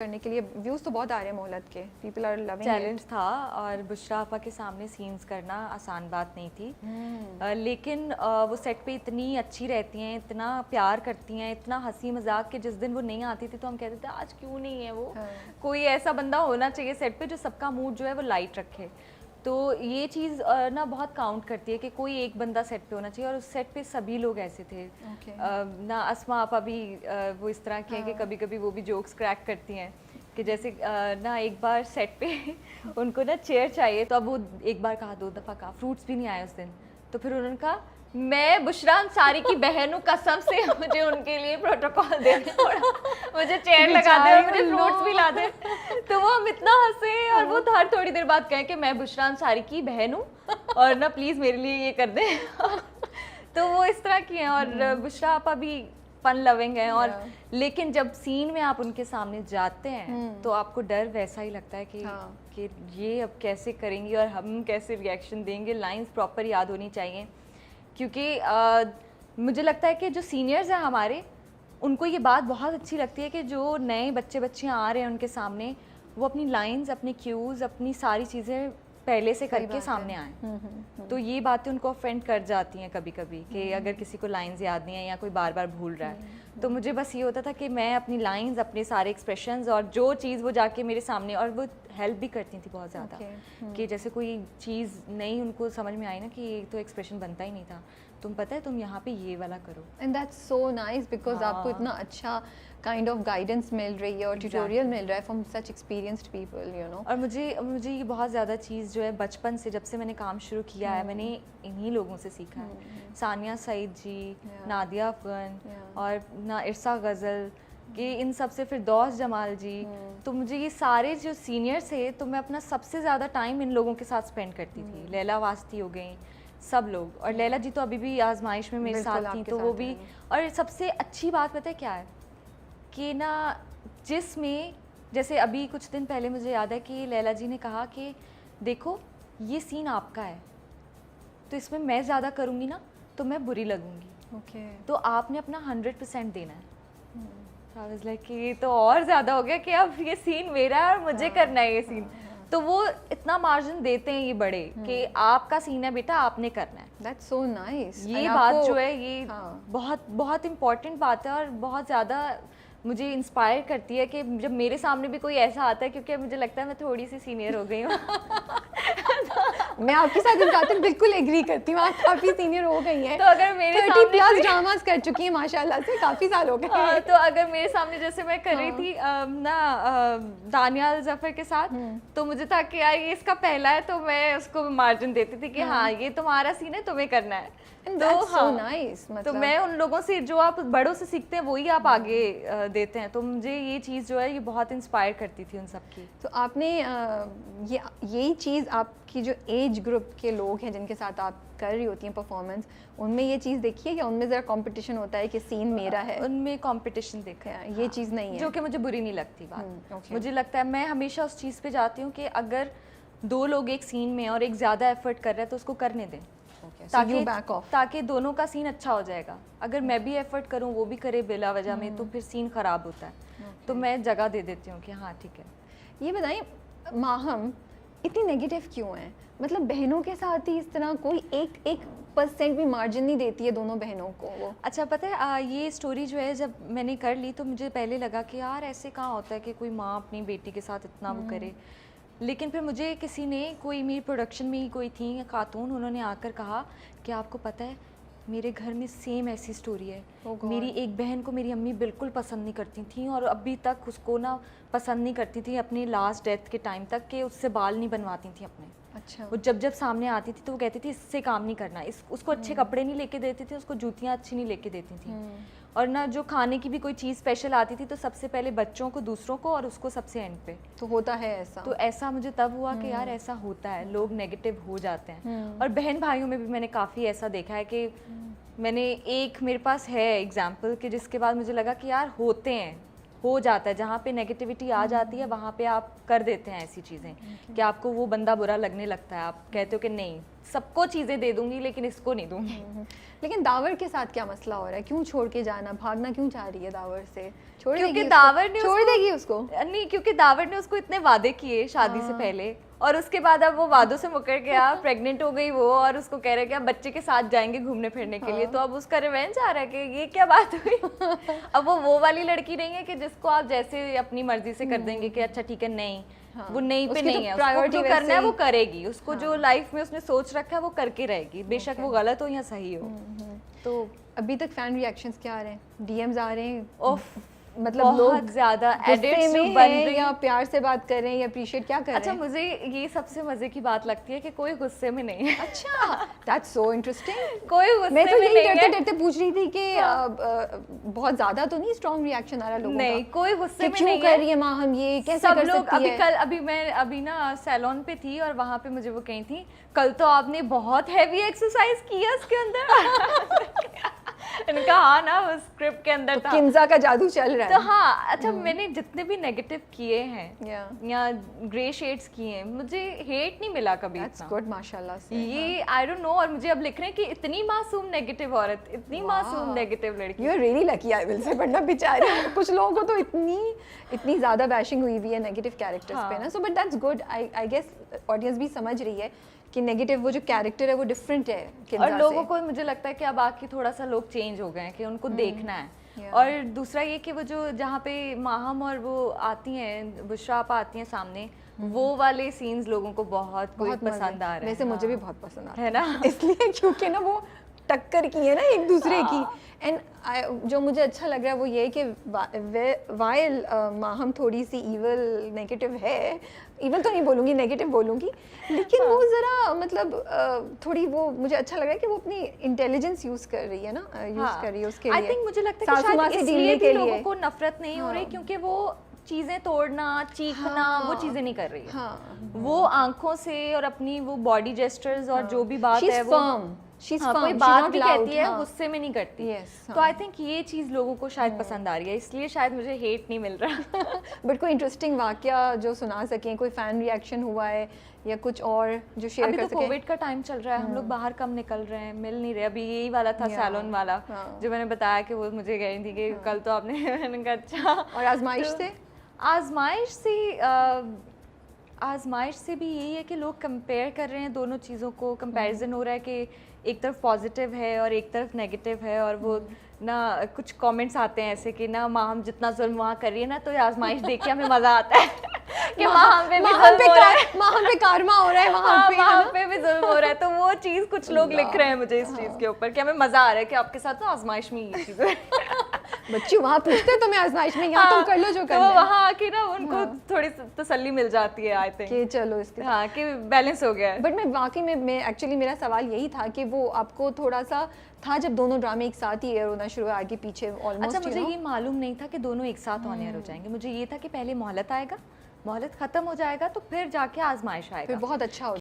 करने के लिए व्यूज तो बहुत आ रहे हैं मोहलत के, पीपल आर लविंग चैलेंज था और बुशरा आपा के सामने सीन्स करना आसान बात नहीं थी। लेकिन वो सेट पे इतनी अच्छी रहती हैं, इतना प्यार करती हैं, इतना हंसी मजाक के जिस दिन वो नहीं आती थी तो हम कहते थे आज क्यों नहीं है वो। कोई ऐसा बंदा होना चाहिए सेट पे जो सबका मूड जो है वो लाइट रखे। तो ये चीज़ ना बहुत काउंट करती है कि कोई एक बंदा सेट पे होना चाहिए और उस सेट पे सभी लोग ऐसे थे। ना अस्मा आपा भी वो इस तरह की हैं कि कभी कभी वो भी जोक्स क्रैक करती हैं कि जैसे ना एक बार सेट पे उनको ना चेयर चाहिए तो अब वो एक बार कहा, 2 दफ़ा कहा, फ्रूट्स भी नहीं आए उस दिन। तो फिर उन्होंने कहा मैं बुशरा अंसारी की बहन हूँ, कसम से मुझे उनके लिए प्रोटोकॉल देना पड़ा, मुझे चेयर लगा दे और मुझे फ्रूट्स भी ला दे। तो वो हम इतना हंसे और वो हर थोड़ी देर बाद कहें कि मैं बुशरा अंसारी की बहन हूँ और ना प्लीज़ मेरे लिए ये कर दे। तो वो इस तरह की हैं और बुशरा आपा भी फन लविंग है और लेकिन जब सीन में आप उनके सामने जाते हैं तो आपको डर वैसा ही लगता है कि ये अब कैसे करेंगी और हम कैसे रिएक्शन देंगे। लाइंस प्रॉपर याद होनी चाहिए क्योंकि मुझे लगता है कि जो सीनियर्स हैं हमारे, उनको ये बात बहुत अच्छी लगती है कि जो नए बच्चियाँ आ रहे हैं उनके सामने वो अपनी लाइंस, अपने क्यूज़, अपनी सारी चीज़ें पहले से करके सामने आए। तो ये बातें उनको ऑफेंड कर जाती हैं कभी कभी कि अगर किसी को लाइंस याद नहीं है या कोई बार बार भूल रहा है। तो मुझे बस ये होता था कि मैं अपनी लाइंस, अपने सारे एक्सप्रेशंस और जो चीज़ वो जाके मेरे सामने, और वो हेल्प भी करती थी बहुत ज़्यादा कि जैसे कोई चीज़ नहीं उनको समझ में आई ना कि ये तो एक्सप्रेशन बनता ही नहीं था, तुम पता है तुम यहाँ पे ये वाला करो। And that's so nice because आपको इतना अच्छा काइंड ऑफ गाइडेंस मिल रही है और ट्यूटोरियल मिल रहा है from such experienced people, you know. और मुझे ये बहुत ज़्यादा चीज़ जो है बचपन से, जब से मैंने काम शुरू किया है, मैंने इन्हीं लोगों से सीखा है। सानिया सईद जी, नादिया अफगन और ना इरसा गज़ल कि इन सब से, फिर दोस्त जमाल जी। तो मुझे ये सारे जो सीनियर्स थे तो मैं अपना सबसे ज़्यादा टाइम इन लोगों के साथ स्पेंड करती थी। लैला वास्ती हो गई, सब लोग। और लैला जी तो अभी भी आजमाइश में मेरे साथ थी तो वो भी। और सबसे अच्छी बात पता है क्या है कि ना जिसमें जैसे अभी कुछ दिन पहले मुझे याद है कि लैला जी ने कहा कि देखो ये सीन आपका है तो इसमें मैं ज़्यादा करूँगी ना तो मैं बुरी लगूंगी, तो आपने अपना 100% देना है। कि ये तो और ज़्यादा हो गया कि अब ये सीन मेरा है और मुझे करना है ये सीन। तो वो इतना मार्जिन देते हैं ये बड़े कि आपका सीन है बेटा, आपने करना है। That's so nice. ये बात जो है ये बहुत बहुत इम्पोर्टेंट बात है और बहुत ज़्यादा मुझे इंस्पायर करती है कि जब मेरे सामने भी कोई ऐसा आता है, क्योंकि मुझे लगता है मैं थोड़ी सी सीनियर हो गई हूँ। मैं आपके साथ इस बात में बिल्कुल एग्री करती हूँ, आप काफ़ी सीनियर हो गई हैं। तो अगर मेरे 30+ ड्रामास कर चुकी हैं माशाल्लाह से, काफ़ी साल हो गए। तो अगर मेरे सामने जैसे मैं कर रही थी ना दानियाल जफर के साथ, तो मुझे था कि यार ये इसका पहला है तो मैं उसको मार्जिन देती थी कि हाँ ये तुम्हारा सीन है, तुम्हें करना है। तो so nice, तो मैं उन लोगों से, जो आप बड़ों से सीखते हैं वही आप आगे देते हैं। तो मुझे ये चीज़ जो है ये बहुत इंस्पायर करती थी उन सब की। तो आपने यही चीज़ आपकी जो एज ग्रुप के लोग हैं जिनके साथ आप कर रही होती हैं परफॉर्मेंस, उनमें ये चीज़ देखी है या उनमें ज़रा कंपटीशन होता है कि सीन मेरा है? उनमें कंपटीशन देखा है, ये चीज़ नहीं है, जो कि मुझे बुरी नहीं लगती बात। मुझे लगता है मैं हमेशा उस चीज़ पे जाती हूँ कि अगर 2 लोग एक सीन में और एक ज़्यादा एफर्ट कर रहे हैं तो उसको करने दें, ताकि दोनों का सीन अच्छा हो जाएगा। अगर मैं भी एफर्ट करूं वो भी करे बिला वजह में तो फिर सीन ख़राब होता है। तो मैं जगह दे देती हूँ कि हाँ ठीक है। ये बताइए माहम इतनी नेगेटिव क्यों है? मतलब बहनों के साथ ही इस तरह कोई एक % भी मार्जिन नहीं देती है दोनों बहनों को वो। अच्छा पता है ये स्टोरी जो है जब मैंने कर ली तो मुझे पहले लगा कि यार ऐसे कहाँ होता है कि कोई माँ अपनी बेटी के साथ इतना वो करे। लेकिन फिर मुझे किसी ने, कोई मेरी प्रोडक्शन में ही कोई थी खातून, उन्होंने आकर कहा कि आपको पता है मेरे घर में सेम ऐसी स्टोरी है। मेरी एक बहन को मेरी अम्मी बिल्कुल पसंद नहीं करती थी और अभी तक उसको ना पसंद नहीं करती थी अपनी लास्ट डेथ के टाइम तक, कि उससे बाल नहीं बनवाती थी अपने। अच्छा। वो जब सामने आती थी तो वो कहती थी इससे काम नहीं करना, उसको अच्छे कपड़े नहीं लेके देती थी, उसको जूतियाँ अच्छी नहीं लेके देती थी। और ना जो खाने की भी कोई चीज़ स्पेशल आती थी तो सबसे पहले बच्चों को, दूसरों को, और उसको सबसे एंड पे। तो होता है ऐसा? तो ऐसा मुझे तब हुआ कि यार ऐसा होता है, लोग नेगेटिव हो जाते हैं। और बहन भाइयों में भी मैंने काफ़ी ऐसा देखा है कि मैंने मेरे पास है एग्जाम्पल कि जिसके बाद मुझे लगा कि यार होते हैं, हो जाता है, जहाँ पे नेगेटिविटी आ जाती है वहाँ पे आप कर देते हैं ऐसी चीज़ें कि आपको वो बंदा बुरा लगने लगता है, आप कहते हो कि नहीं सबको चीज़ें दे दूंगी लेकिन इसको नहीं दूंगी। लेकिन दावर के साथ क्या मसला हो रहा है, क्यों छोड़ के जाना, भागना क्यों चाह रही है दावर से? छोड़ क्योंकि देगी दावर ने छोड़ देगी उसको? नहीं, क्योंकि दावर ने उसको इतने वादे किए शादी से पहले, और उसके बाद अब वो वादों से मुकर गया, प्रेग्नेंट हो गई वो, और उसको कह रहे कि अब बच्चे के साथ जाएंगे घूमने फिरने के लिए, तो अब उसका रिवेंज आ रहा है कि ये क्या बात हुई। अब वो वाली लड़की नहीं है कि जिसको आप जैसे अपनी मर्जी से कर देंगे कि अच्छा ठीक है, नहीं वो नहीं पे नहीं है, उसको जो करना है वो करेगी, उसको जो लाइफ में उसने सोच रखा है वो करके रहेगी, बेशक वो गलत हो या सही हो। तो अभी तक फैन रिएक्शंस क्या आ रहे हैं, डीएम्स आ रहे हैं? ओफ, मतलब बहुत लोग ज्यादा एडिट्स जो में बन हैं रहे या प्यार से बात कर रहे हैं या अप्रिशिएट क्या कर अच्छा रहे हैं? मुझे ये सबसे मजे की बात लगती है कि कोई गुस्से में नहीं है। अच्छा, दैट्स सो इंटरेस्टिंग। कोई गुस्से मैं तो में यही नहीं डरते है। डरते पूछ रही थी कि बहुत ज्यादा तो नहीं स्ट्रॉन्ग रिएक्शन आ रहा लोगों नहीं, का कोई गुस्से कि में क्यों नहीं कर है। रही है माँ हम ये, कैसे सब कर लोग सकती है? अभी मैं अभी ना सैलून पे थी और वहां पे मुझे वो कही थी कल तो आपने बहुत हैवी एक्सरसाइज किया इसके अंदर। इनका हाँ ना उस स्क्रिप्ट के अंदर था। किंजा का जादू चल रहा तो है। हाँ, अच्छा मैंने जितने भी नेगेटिव किए हैं Yeah. या ग्रे शेड्स किए हैं, मुझे हेट नहीं मिला कभी That's इतना। good, माशाल्लाह से। ये आई डोंट नो, और मुझे अब लिख रहे हैं कि इतनी मासूम नेगेटिव औरत, इतनी मासूम नेगेटिव लड़की। You are really lucky I will say, वरना बेचारे कुछ लोगों को तो इतनी ज्यादा बैशिंग हुई हुई है नेगेटिव कैरेक्टर्स पे ना, so but that's good. I guess audience भी समझ रही है कि नेगेटिव वो जो कैरेक्टर है वो डिफरेंट है किंजा और लोगों से। को मुझे लगता है कि अब आके थोड़ा सा लोग चेंज हो गए हैं कि उनको देखना है। Yeah. और दूसरा ये कि वो जो जहाँ पे माहम और वो आती हैं, बुशरा आपा आती हैं सामने, वो वाले सीन्स लोगों को बहुत बहुत मजे- पसंद आ रहे हैं। वैसे मुझे भी हाँ। बहुत पसंद आता है ना? इसलिए क्योंकि ना वो टक्कर की है ना एक दूसरे की। एंड जो मुझे अच्छा लग रहा है वो ये है कि वाइल माहम थोड़ी सी इवल नेगेटिव है, इवल तो नहीं बोलूँगी, नेगेटिव बोलूँगी, लेकिन वो ज़रा मतलब थोड़ी वो मुझे अच्छा लग रहा है कि वो अपनी इंटेलिजेंस यूज़ कर रही है ना, यूज़ कर रही है उसके लिए। आई थिंक मुझे लगता है कि सासू माँ शायद से इसलिए डीलने भी के लोगों लिए। को नफरत नहीं हो रही क्योंकि वो चीजें तोड़ना, चीखना, वो चीजें नहीं कर रही है। हाँ, वो आंखों से और अपनी वो बॉडी जेस्चर्स और जो भी बात She's है वो firm. She's हाँ, firm. कोई She's बात not भी loud. कहती है हाँ. गुस्से में नहीं करती। Yes, तो आई थिंक ये चीज लोगों को शायद पसंद आ रही है, इसलिए शायद मुझे हेट नहीं मिल रहा। बट कोई इंटरेस्टिंग वाकया जो सुना सकें, कोई फैन रिएक्शन हुआ है या कुछ और जो शेयर अभी कर तो सकें? कोविड का टाइम चल रहा है, हम लोग बाहर कम निकल रहे हैं, मिल नहीं रहे। अभी यही वाला था सैलून वाला जो मैंने बताया कि वो मुझे गई थी कि कल तो आपने मैंने कहा अच्छा। और आजमाइश से? आजमाइश से भी यही है कि लोग कंपेयर कर रहे हैं दोनों चीज़ों को, कंपैरिजन हो रहा है कि एक तरफ पॉजिटिव है और एक तरफ नेगेटिव है, और वो ना कुछ कमेंट्स आते हैं ऐसे कि ना माहम जितना जुल्म वहाँ कर रही है ना, तो ये आजमाइश देख के हमें मज़ा आता है कि माहम पे भी जुल्म हो रहा है, माहम पे कारमा हो रहा है, हाँ, वहाँ वहाँ पे भी जुल्म हो रहा है। तो वो चीज़ कुछ लोग लिख रहे हैं मुझे इस चीज़ के ऊपर कि हमें मज़ा आ रहा है कि आपके साथ ना आजमाइश में ये चीज़ है। बच्ची वहाँ पूछते हैं तुम्हें आजमाइश में, यहाँ तुम कर लो जो तो करना है। वहाँ आके ना उनको थोड़ी तसल्ली मिल जाती है आई थिंक कि चलो इसके हाँ कि बैलेंस हो गया है। बट मैं वाकई में एक्चुअली मेरा सवाल यही था कि वो आपको थोड़ा सा था जब दोनों ड्रामे एक साथ ही एयर होना शुरू हुआ, आगे पीछे ऑलमोस्ट। अच्छा मुझे ये मालूम नहीं था कि दोनों एक साथ ऑन एयर हो जाएंगे, मुझे ये था कि पहले मोहलत आएगा, मोहलत खत्म हो जाएगा तो फिर जाके आजमाइश आएगा। फिर बहुत अच्छा हो